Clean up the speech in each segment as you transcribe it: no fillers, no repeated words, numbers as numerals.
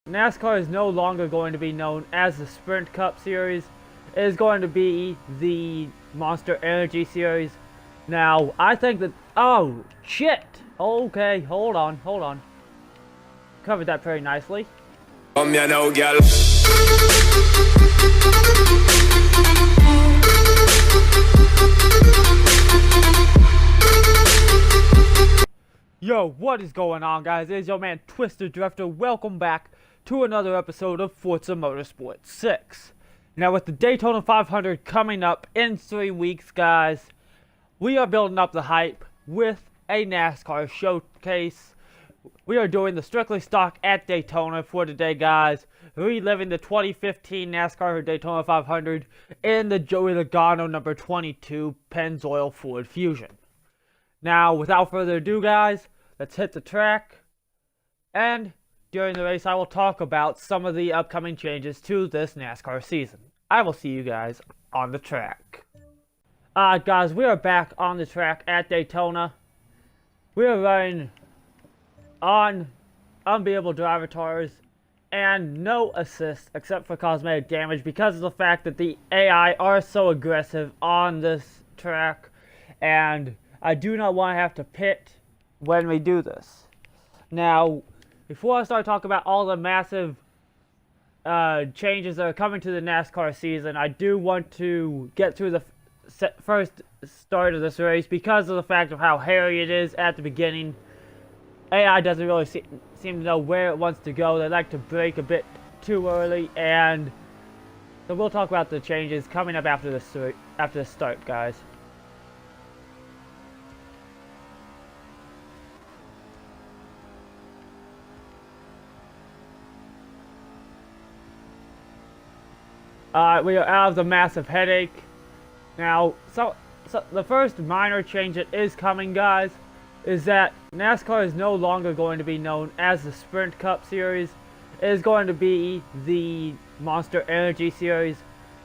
NASCAR is no longer going to be known as the Sprint Cup Series. It is going to be the Monster Energy Series. Now, I think that... Oh, shit! Okay, hold on. Covered that very nicely. Yo, what is going on, guys? It is your man Twist3dDrift3r. Welcome back to another episode of Forza Motorsport 6. Now, with the Daytona 500 coming up in 3 weeks, guys, we are building up the hype with a NASCAR showcase. We are doing the strictly stock at Daytona for today, guys. Reliving the 2015 NASCAR Daytona 500 in the Joey Logano number 22 Pennzoil Ford Fusion. Now, without further ado, guys, let's hit the track. And during the race, I will talk about some of the upcoming changes to this NASCAR season. I will see you guys on the track. Alright, guys, we are back on the track at Daytona. We are running on unbeatable driver tires and no assist except for cosmetic damage because of the fact that the AI are so aggressive on this track, and I do not want to have to pit when we do this. Now, before I start talking about all the massive changes that are coming to the NASCAR season, I do want to get through the first start of this race because of the fact of how hairy it is at the beginning. AI doesn't really seem to know where it wants to go. They like to brake a bit too early, and so we'll talk about the changes coming up after the start, guys. We are out of the massive headache. Now, so the first minor change that is coming, guys, is that NASCAR is no longer going to be known as the Sprint Cup Series. It is going to be the Monster Energy Series.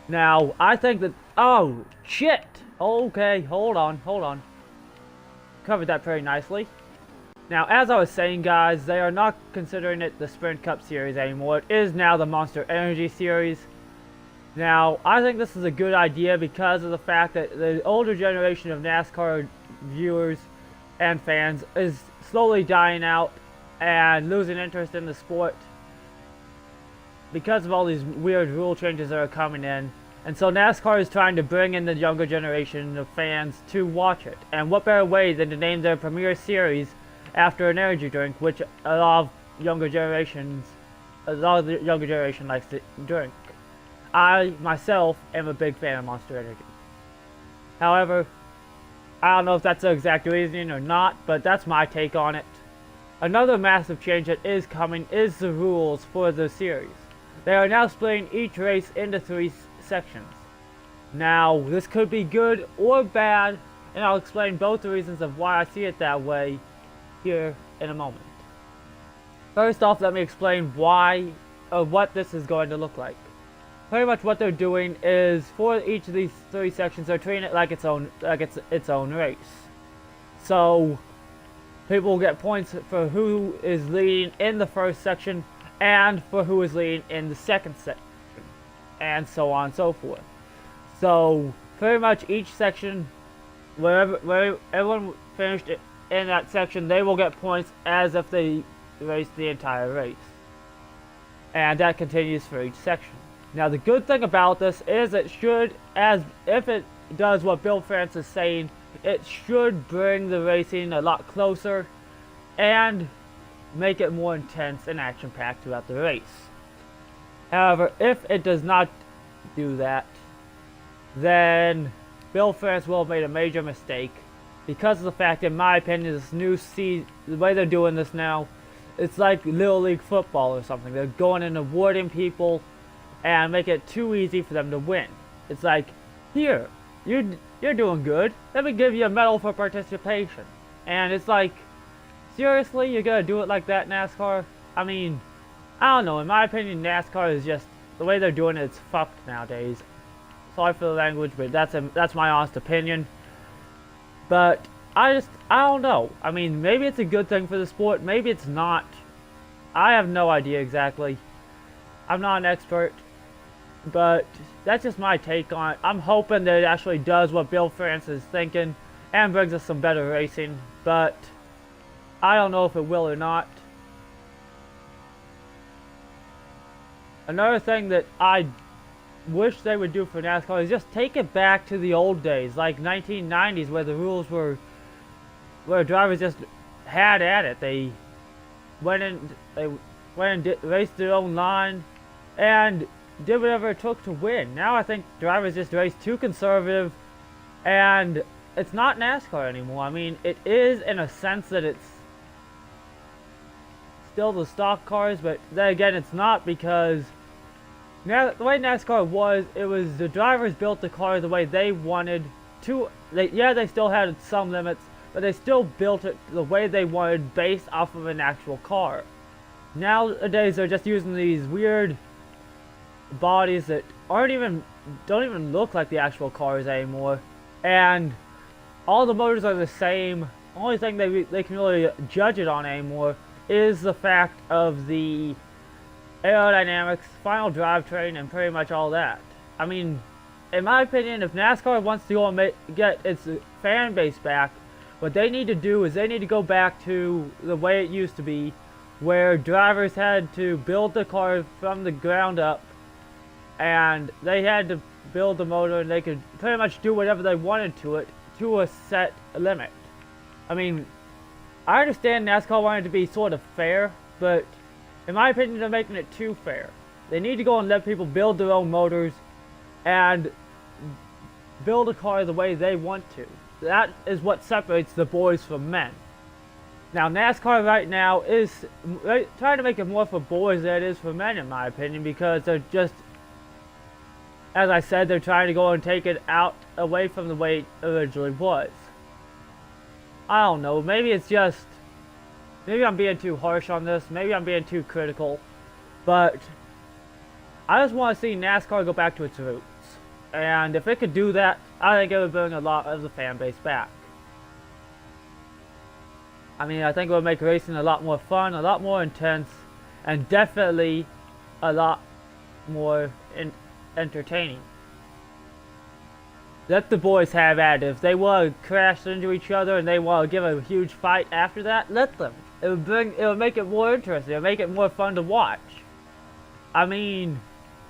Now, I think that... Oh, shit! Okay, hold on. Covered that very nicely. Now, as I was saying, guys, they are not considering it the Sprint Cup Series anymore. It is now the Monster Energy Series. Now, I think this is a good idea because of the fact that the older generation of NASCAR viewers and fans is slowly dying out and losing interest in the sport because of all these weird rule changes that are coming in. And so NASCAR is trying to bring in the younger generation of fans to watch it. And what better way than to name their premier series after an energy drink, which a lot of the younger generation likes to drink. I, myself, am a big fan of Monster Energy. However, I don't know if that's the exact reasoning or not, but that's my take on it. Another massive change that is coming is the rules for the series. They are now splitting each race into 3 sections. Now, this could be good or bad, and I'll explain both the reasons of why I see it that way here in a moment. First off, let me explain why or what this is going to look like. Pretty much what they're doing is, for each of these 3 sections, they're treating it like it's its own race. So, people will get points for who is leading in the first section, and for who is leading in the second section, and so on and so forth. So, pretty much each section, where everyone finished in that section, they will get points as if they raced the entire race. And that continues for each section. Now, the good thing about this is it should, if it does what Bill France is saying, it should bring the racing a lot closer and make it more intense and action-packed throughout the race. However, if it does not do that, then Bill France will have made a major mistake because of the fact, in my opinion, this new season, the way they're doing this now, it's like Little League football or something. They're going and awarding people and make it too easy for them to win. It's like, here, you're doing good. Let me give you a medal for participation. And it's like, seriously, you're gonna do it like that, NASCAR? I mean, I don't know. In my opinion, NASCAR is just, the way they're doing it, it's fucked nowadays. Sorry for the language, but that's my honest opinion. But I don't know. I mean, maybe it's a good thing for the sport. Maybe it's not. I have no idea exactly. I'm not an expert, but that's just my take on it. I'm hoping that it actually does what Bill France is thinking and brings us some better racing, but I don't know if it will or not. Another thing that I wish they would do for NASCAR is just take it back to the old days, like 1990s, where the rules were, where drivers just had at it. They went and raced their own line and did whatever it took to win. Now I think drivers just race too conservative, and it's not NASCAR anymore. I mean, it is in a sense that it's still the stock cars, but then again, it's not, because now the way NASCAR was, it was the drivers built the car the way they wanted to. They still had some limits, but they still built it the way they wanted based off of an actual car. Nowadays, they're just using these weird bodies that don't even look like the actual cars anymore, and all the motors are the same. Only thing they can really judge it on anymore is the fact of the aerodynamics, final drivetrain, and pretty much all that. I mean, in my opinion, if NASCAR wants to go and get its fan base back, what they need to do is they need to go back to the way it used to be, where drivers had to build the car from the ground up, and they had to build the motor, and they could pretty much do whatever they wanted to it to a set limit. I mean, I understand NASCAR wanted to be sort of fair, but in my opinion, they're making it too fair. They need to go and let people build their own motors and build a car the way they want to. That is what separates the boys from men. Now, NASCAR right now is trying to make it more for boys than it is for men, in my opinion, because they're just, as I said, they're trying to go and take it out away from the way it originally was. I don't know, maybe I'm being too harsh on this, maybe I'm being too critical, but I just want to see NASCAR go back to its roots. And if it could do that, I think it would bring a lot of the fan base back. I mean, I think it would make racing a lot more fun, a lot more intense, and definitely a lot more entertaining. Let the boys have at it. If they want to crash into each other and they want to give a huge fight after that, let them. It would make it more interesting. It would make it more fun to watch. I mean,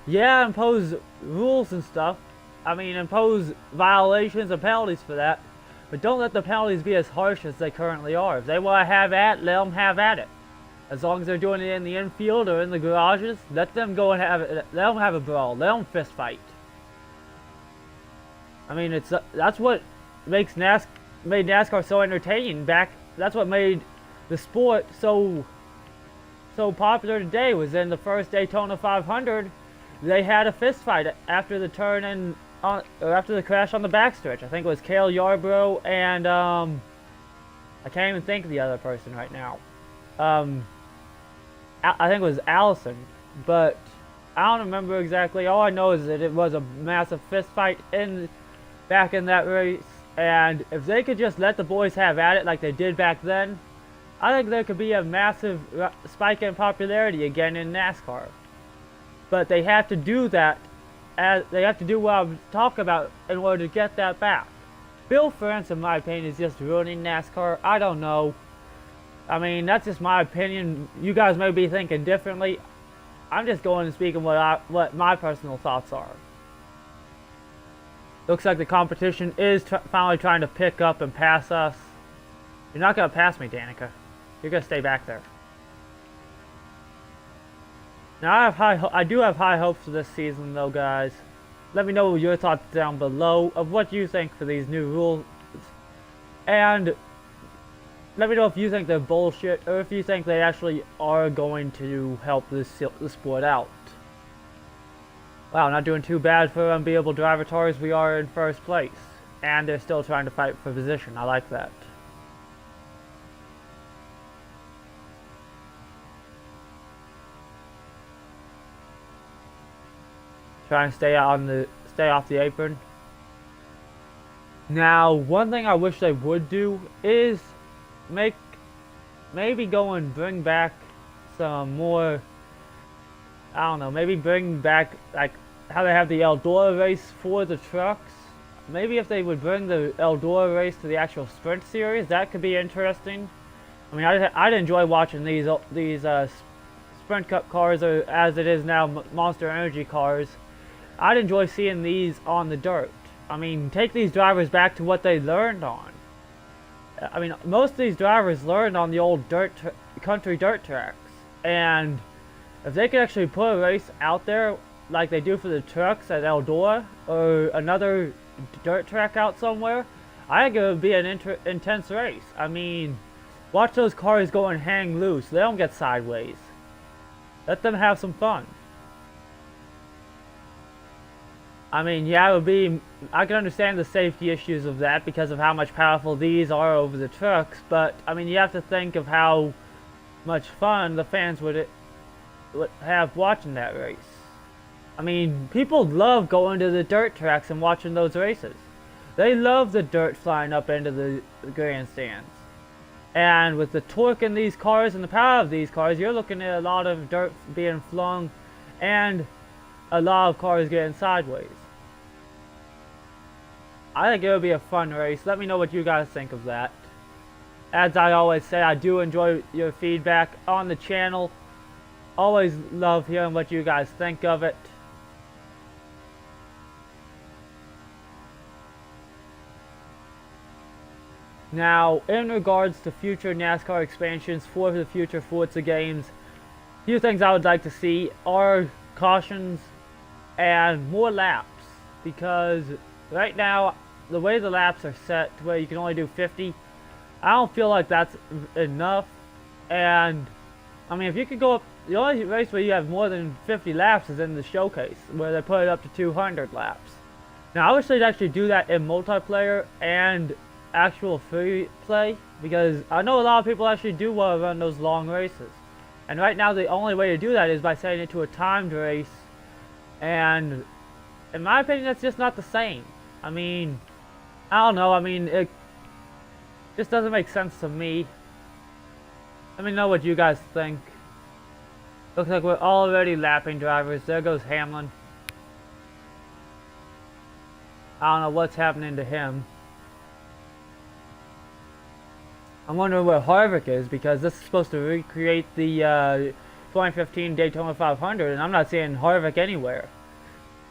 yeah, impose rules and stuff. I mean, impose violations and penalties for that. But don't let the penalties be as harsh as they currently are. If they want to have at it, let them have at it. As long as they're doing it in the infield or in the garages, let them go and have it. Let them have a brawl. Let them fist fight. I mean, that's what made NASCAR so entertaining back. That's what made the sport so popular today. Was in the first Daytona 500, they had a fist fight after the turn or after the crash on the backstretch. I think it was Cale Yarborough and I can't even think of the other person right now. I think it was Allison, but I don't remember exactly. All I know is that it was a massive fist fight back in that race, and if they could just let the boys have at it like they did back then, I think there could be a massive spike in popularity again in NASCAR. But they have to do that, they have to do what I'm talking about in order to get that back. Bill France, in my opinion, is just ruining NASCAR. I don't know. I mean, that's just my opinion. You guys may be thinking differently. I'm just going and speaking what my personal thoughts are. Looks like the competition is finally trying to pick up and pass us. You're not going to pass me, Danica. You're going to stay back there. Now, I do have high hopes for this season, though, guys. Let me know your thoughts down below of what you think for these new rules. And let me know if you think they're bullshit or if you think they actually are going to help the sport out. Wow, not doing too bad for unbeatable driver cars. We are in first place. And they're still trying to fight for position. I like that. Trying to stay off the apron. Now, one thing I wish they would do is maybe go and bring back some more I don't know, maybe bring back like how they have the Eldora race for the trucks. Maybe if they would bring the Eldora race to the actual sprint series, that could be interesting. I mean, I'd enjoy watching these sprint cup cars, or as it is now, Monster Energy cars. I'd enjoy seeing these on the dirt. I mean, take these drivers back to what they learned on. I mean, most of these drivers learned on the old country dirt tracks, and if they could actually put a race out there like they do for the trucks at Eldora or another dirt track out somewhere, I think it would be an intense race. I mean, watch those cars go and hang loose. They don't get sideways. Let them have some fun. I mean, yeah, it would be, I can understand the safety issues of that because of how much powerful these are over the trucks, but I mean, you have to think of how much fun the fans would have watching that race. I mean, people love going to the dirt tracks and watching those races. They love the dirt flying up into the grandstands. And with the torque in these cars and the power of these cars, you're looking at a lot of dirt being flung and a lot of cars getting sideways. I think it would be a fun race. Let me know what you guys think of that. As I always say, I do enjoy your feedback on the channel. Always love hearing what you guys think of it. Now, in regards to future NASCAR expansions for the future Forza games, a few things I would like to see are cautions and more laps, because right now the way the laps are set to where you can only do 50, I don't feel like that's enough. And I mean, if you could go up, the only race where you have more than 50 laps is in the showcase, where they put it up to 200 laps. Now I wish they'd actually do that in multiplayer and actual free play, because I know a lot of people actually do want to run those long races, and right now the only way to do that is by setting it to a timed race, and in my opinion that's just not the same. I mean, I don't know, I mean, it just doesn't make sense to me. Let me know what you guys think. Looks like we're already lapping drivers. There goes Hamlin. I don't know what's happening to him. I'm wondering where Harvick is, because this is supposed to recreate the 2015 Daytona 500, and I'm not seeing Harvick anywhere.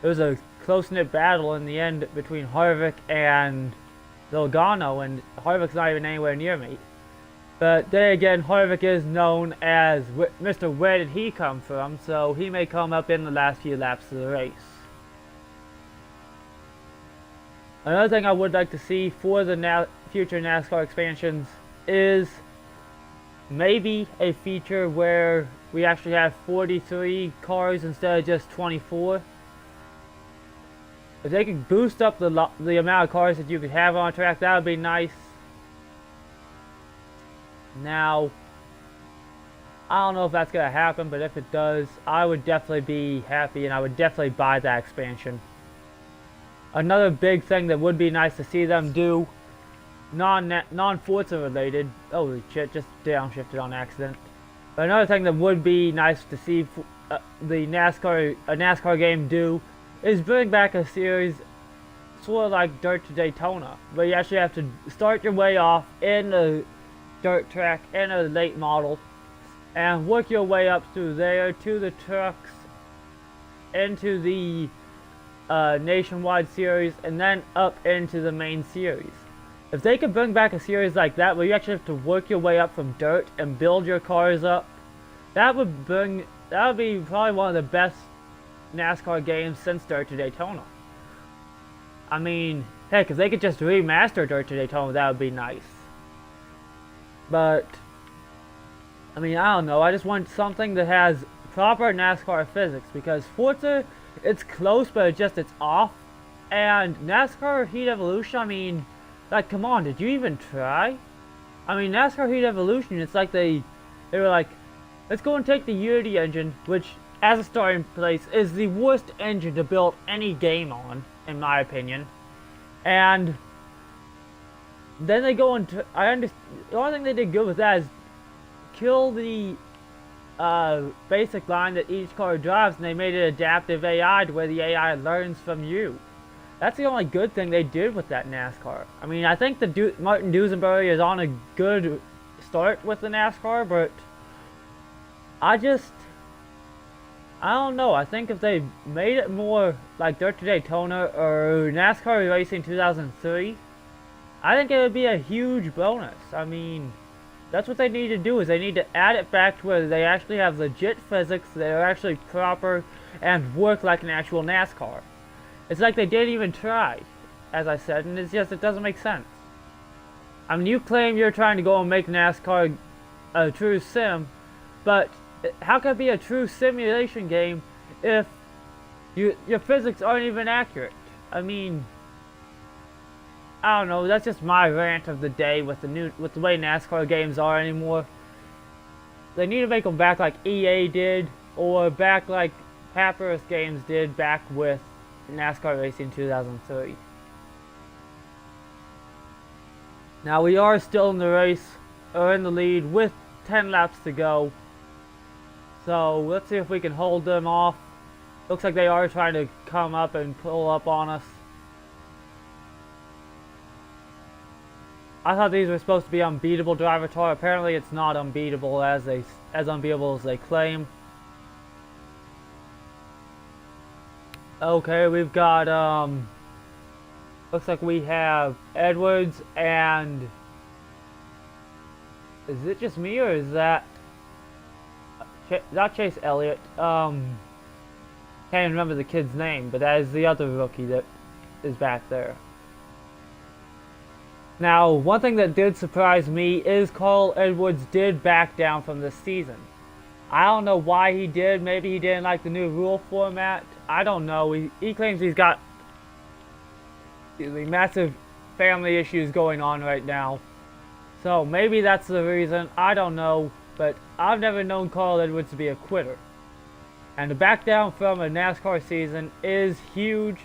It was a close-knit battle in the end between Harvick and Logano, and Harvick's not even anywhere near me. But then again, Harvick is known as Mr. Where Did He Come From, so he may come up in the last few laps of the race. Another thing I would like to see for the future NASCAR expansions is maybe a feature where we actually have 43 cars instead of just 24. If they could boost up the amount of cars that you could have on a track, that would be nice. Now, I don't know if that's going to happen, but if it does, I would definitely be happy, and I would definitely buy that expansion. Another big thing that would be nice to see them do, non-Forza related, holy shit, just downshifted on accident. But another thing that would be nice to see a NASCAR game do is bring back a series sort of like Dirt to Daytona, where you actually have to start your way off in a dirt track in a late model and work your way up through there to the trucks, into the nationwide series, and then up into the main series. If they could bring back a series like that where you actually have to work your way up from dirt and build your cars up, that would be probably one of the best NASCAR games since Dirt to Daytona. I mean, heck, if they could just remaster Dirt to Daytona, that would be nice. But I mean, I don't know, I just want something that has proper NASCAR physics, because Forza, it's close, but it's off. And NASCAR Heat Evolution, I mean, like, come on, did you even try? I mean, NASCAR Heat Evolution, it's like they were like, let's go and take the Unity engine, which, as a starting place, is the worst engine to build any game on, in my opinion. And then they go and, the only thing they did good with that is kill the basic line that each car drives, and they made it adaptive AI to where the AI learns from you. That's the only good thing they did with that NASCAR. I mean, I think the Martin Duesenberry is on a good start with the NASCAR, but I don't know. I think if they made it more like Dirt to Daytona or NASCAR Racing 2003, I think it would be a huge bonus. I mean, that's what they need to do, is they need to add it back to where they actually have legit physics that are actually proper and work like an actual NASCAR. It's like they didn't even try, as I said, and it doesn't make sense. I mean, you claim you're trying to go and make NASCAR a true sim, but how can it be a true simulation game if your physics aren't even accurate? I mean, I don't know. That's just my rant of the day with the way NASCAR games are anymore. They need to make them back like EA did, or back like Papyrus Games did back with NASCAR Racing 2003. Now we are still in the race, or in the lead, with 10 laps to go. So let's see if we can hold them off. Looks like they are trying to come up and pull up on us. I thought these were supposed to be unbeatable driver tour. Apparently it's not unbeatable as unbeatable as they claim. Okay, we've got looks like we have Edwards and is it just me, or is that not Chase Elliott? Can't even remember the kid's name, but that is the other rookie that is back there. Now, one thing that did surprise me is Carl Edwards did back down from this season. I don't know why he did. Maybe he didn't like the new rule format. I don't know. He claims he's got massive family issues going on right now. So maybe that's the reason. I don't know. But I've never known Carl Edwards to be a quitter. And to back down from a NASCAR season is huge.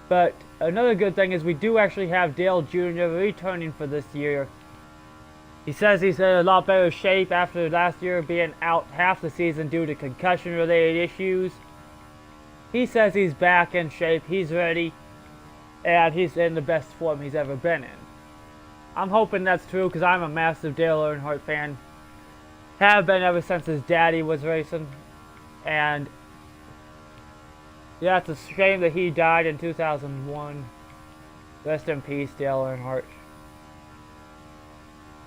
But another good thing is we do actually have Dale Jr. returning for this year. He says he's in a lot better shape after last year being out half the season due to concussion-related issues. He says he's back in shape, he's ready, and he's in the best form he's ever been in. I'm hoping that's true because I'm a massive Dale Earnhardt fan. Have been ever since his daddy was racing. And yeah, it's a shame that he died in 2001. Rest in peace, Dale Earnhardt.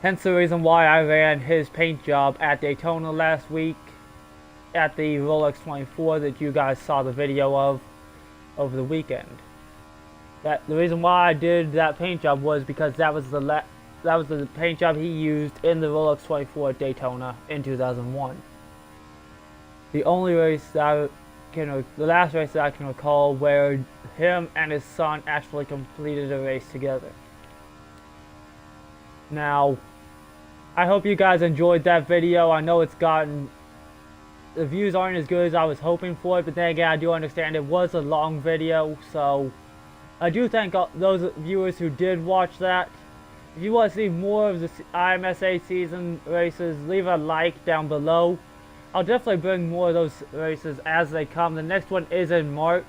Hence the reason why I ran his paint job at Daytona last week at the Rolex 24 that you guys saw the video of over the weekend. The reason why I did that paint job was because that was the paint job he used in the Rolex 24 at Daytona in 2001. The only race that the last race that I can recall where him and his son actually completed a race together. Now, I hope you guys enjoyed that video. I know the views aren't as good as I was hoping for it, but then again, I do understand it was a long video, so I do thank those viewers who did watch that. If you want to see more of the IMSA season races, leave a like down below. I'll definitely bring more of those races as they come. The next one is in March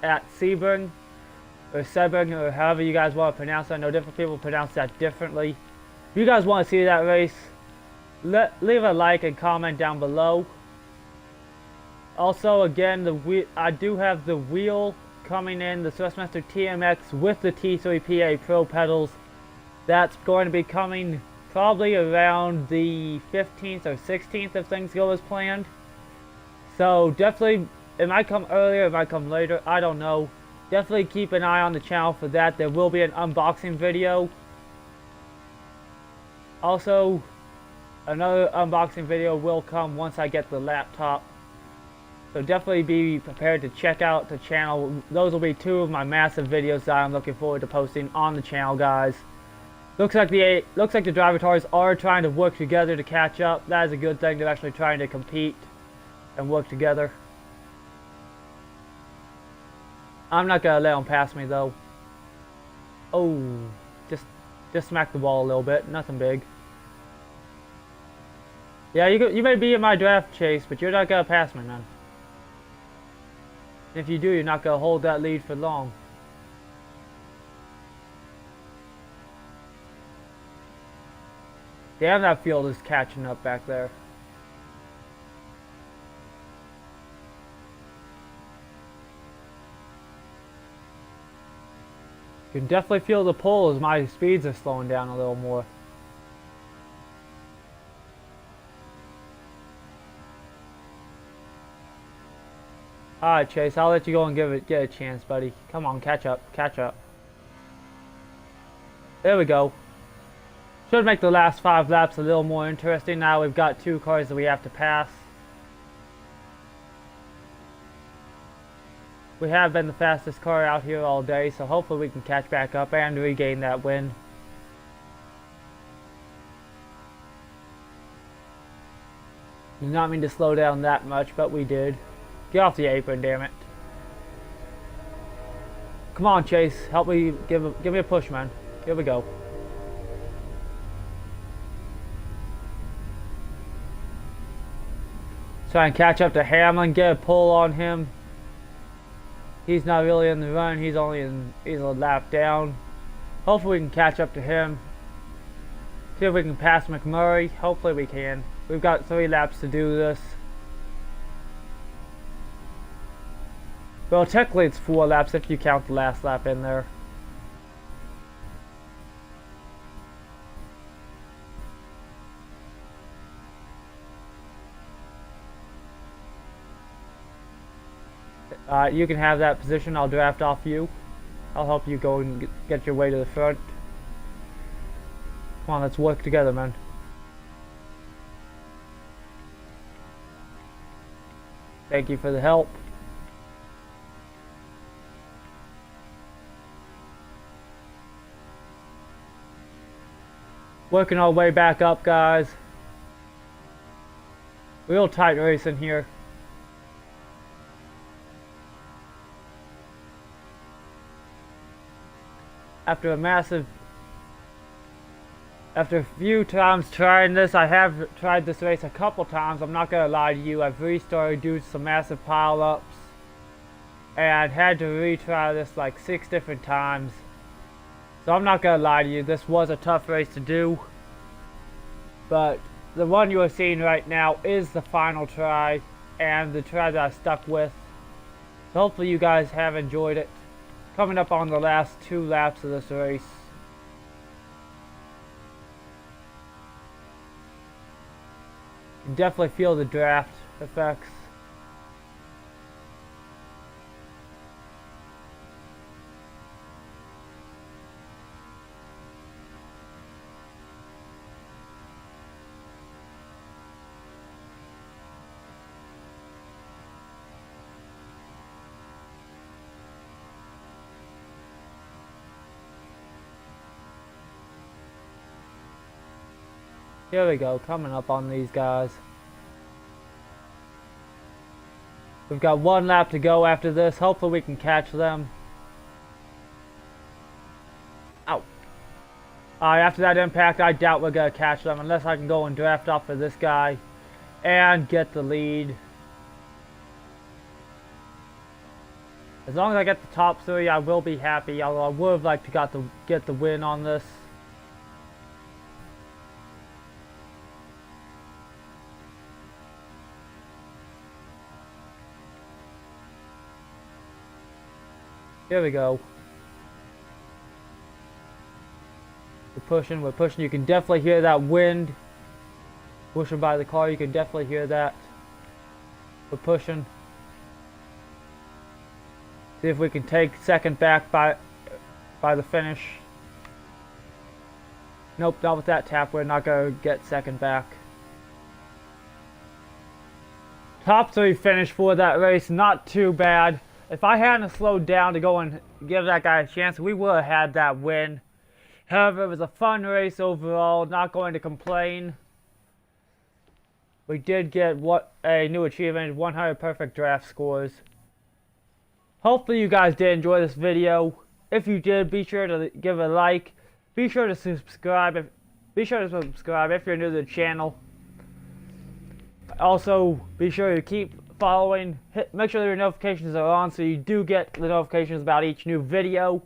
at Sebring, or however you guys want to pronounce it. I know different people pronounce that differently. If you guys want to see that race, leave a like and comment down below. Also, again, I do have the wheel coming in, the Thrustmaster TMX with the T3PA Pro pedals. That's going to be coming probably around the 15th or 16th if things go as planned. So definitely, it might come earlier, it might come later, I don't know. Definitely keep an eye on the channel for that. There will be an unboxing video. Also, another unboxing video will come once I get the laptop. So definitely be prepared to check out the channel. Those will be two of my massive videos that I'm looking forward to posting on the channel, guys. Looks like the driver tours are trying to work together to catch up. That is a good thing. They're actually trying to compete and work together. I'm not gonna let them pass me though. Oh, just smack the ball a little bit. Nothing big. Yeah, you may be in my draft, Chase, but you're not gonna pass me, man. If you do, you're not gonna hold that lead for long. Damn, that field is catching up back there. You can definitely feel the pull as my speeds are slowing down a little more. Alright, Chase, I'll let you go and get a chance, buddy. Come on, catch up, catch up. There we go. Should make the last 5 laps a little more interesting. Now we've got 2 cars that we have to pass. We have been the fastest car out here all day, so hopefully we can catch back up and regain that win. Did not mean to slow down that much, but we did. Get off the apron, damn it. Come on, Chase. Help me, give me a push, man. Here we go. Try and catch up to Hamlin, get a pull on him. He's not really in the run, he's a lap down. Hopefully we can catch up to him. See if we can pass McMurray. Hopefully we can. We've got 3 laps to do this. Well, technically it's 4 laps if you count the last lap in there. You can have that position. I'll draft off you. I'll help you go and get your way to the front. Come on, let's work together, man. Thank you for the help. Working our way back up, guys. Real tight race in here. After a few times trying this, I have tried this race a couple times. I'm not gonna lie to you. I've restarted due to some massive pile-ups and had to retry this like 6 different times. So I'm not gonna lie to you, this was a tough race to do. But the one you are seeing right now is the final try, and the try that I stuck with. So hopefully you guys have enjoyed it. Coming up on the last 2 laps of this race. You can definitely feel the draft effects. Here we go, coming up on these guys. We've got 1 lap to go after this. Hopefully we can catch them. Ow. After that impact, I doubt we're going to catch them unless I can go and draft off for this guy and get the lead. As long as I get the top 3, I will be happy, although I would have liked to get the win on this. Here we go. We're pushing. You can definitely hear that wind pushing by the car. You can definitely hear that. We're pushing. See if we can take second back by the finish. Nope, not with that tap. We're not going to get second back. Top 3 finish for that race. Not too bad. If I hadn't slowed down to go and give that guy a chance, we would have had that win. However, it was a fun race overall. Not going to complain. We did get a new achievement, 100 perfect draft scores. Hopefully you guys did enjoy this video. If you did, be sure to give a like. Be sure to subscribe if you're new to the channel. Also, be sure to keep following. Make sure your notifications are on so you do get the notifications about each new video.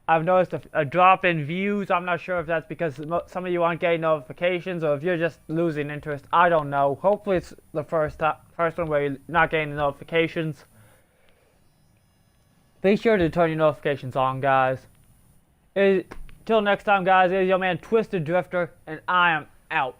I've noticed a drop in views. I'm not sure if that's because some of you aren't getting notifications or if you're just losing interest. I don't know. Hopefully it's the first one where you're not getting the notifications. Be sure to turn your notifications on, guys. Till next time, guys, it is your man Twist3dDrift3r, and I am out.